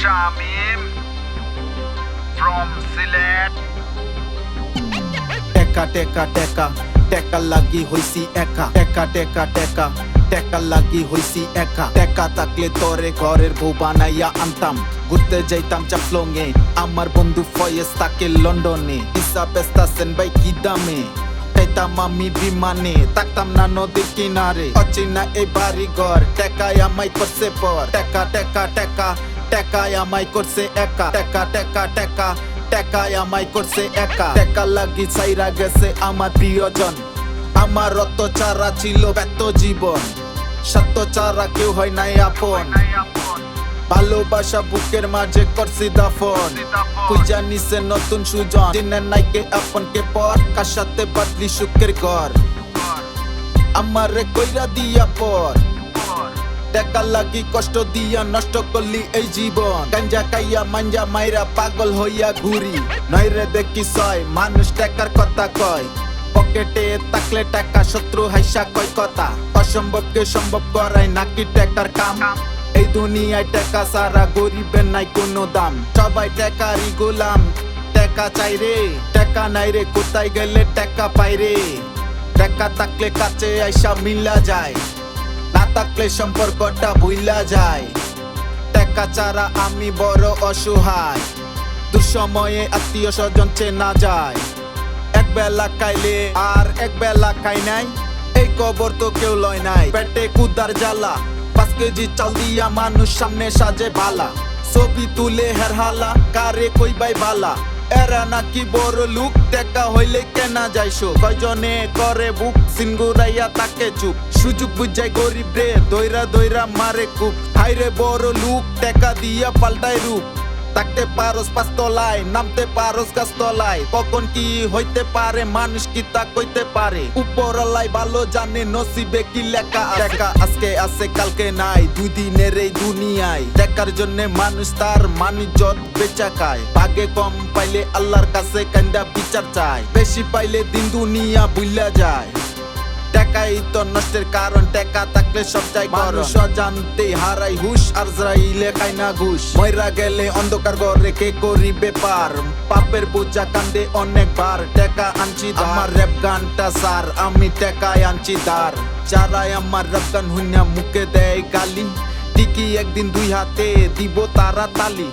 Shamim from Silet. টেকা টেকা টেকা টেকা লাগি হইছি একা টেকা টেকা টেকা টেকা লাগি হইছি একা টেকা থাকলে তোরে ঘরের বউ বানাইয়া আনতাম ঘুরতে যাইতাম চাপলঙে আমার বন্ধু ফয়েজ তাকে লন্ডনে ইসা বেস্তাছেন ভাই কি দামে খাইতাম আমি বিমানে থাকতাম না নদীর কিনারে অচেনা এই বাড়ি ঘর টেকায় আমায় করছে পর টেকা টেকা টেকা টেকায় আমায় করছে একা টেকা টেকা টেকা টেকায় আমায় করছে একা টেকা লাগি চাইরা গেছে আমার প্রিয়জন আমার রত চারা ছিল ব্যত জীবন সত্য চারা কেউ হয় নাই আপন ভালোবাসা বুকের মাঝে করছি দাফন খুঁজা নিছে নতুন সুজন চিনে নাইকে আপনকে পর কার সাথে বাদলি সুখের ঘর আমারে কইরা দিয়া পর টেকা লাগি কষ্ট দিয়া নষ্ট করলি এই জীবন গাঞ্জা খাইয়া মাঞ্জা মাইরা পাগল হইয়া ঘুরি নইরে দেখি সয় মানুষ টেকার কথা কয় পকেটে থাকলে টাকা শত্রু হাইসা কয় কথা অসম্ভবকে সম্ভব করাই নাকি টেকার কাম এই দুনিয়ায় টাকা সারা গরিবের নাই কোনো দাম সবাই টাকারই গোলাম টাকা চাই রে টাকা নাই রে কোথায় গেলে টাকা পাই রে টাকা থাকলে কাছে আইসা মিলা যায় না থাকলে সম্পর্কটা ভুইলা যায় টাকা ছাড়া আমি বড় অসহায় দুঃসময়ে আত্মীয় স্বজন চেনা যায় এক বেলা খাইলে আর এক বেলা খাই নাই এই কবর তো কেউ লয় নাই পেটে কুদার জ্বালা 5 কেজি চাল দিয়া মানুষ সামনে সাজে ভালা ছবি তুলে হেরহালা কারে কই বাই ভালা এরা নাকি বড় লুক টাকা হইলে কেনা যাইছো কয়জনে করে বুক সিনগুরাইয়া তাকে চুপ সুযোগ বুঝাই গরিব রে দইরা দইরা মারে কুপ হাইরে বড় লুক টাকা দিয়া পাল্টাই রূপ থাকতে পারোস 5 তলায় নামতে পারোস গাছ তলায় কখন কি হইতে পারে মানুষ কি তা কইতে পারে উপরলাই ভালো জানে নসিবে কি লেখা টাকা আজকে আছে কালকে নাই দুই দিনের এই দুনিয়ায় টাকার জন্য মানুষ তার মানিজ্জত বেচা খায় ভাগে কম পাইলে আল্লাহর কাছে কান্দা বিচার চায় বেশি পাইলে দিন দুনিয়া ভুইলা যায় টাকাই তো নষ্টের কারণ টাকা থাকলে সব চাই মানুষ জানতে হারাই হুশ আর যাইলে খাই না ঘুষ ময়রা গেলে অন্ধকার ঘরে কে করিবে পার পাপের বোঝা কান্দে অনেকবার টাকা আনছি আমার র্যাপ গানটা সার আমি টাকায় আনছি দার যারাই আমার র্যাপ গান হুইনা মুখে দেয় গালি ঠিকই একদিন দুই হাতে দিব তারা তালি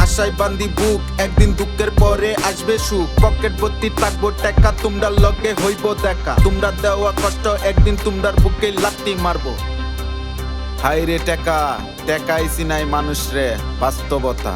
আশায় বান্দি বুক একদিন দুঃখের পরে আসবে সুখ পকেট ভর্তি থাকবো টাকা তোমরা লগে হইব দেখা তোমরা দেওয়া কষ্ট একদিন তোমরার বুকে লাত্তি মারবো হাই রে টাকা টাকাই চিনাই মানুষ রে বাস্তবতা।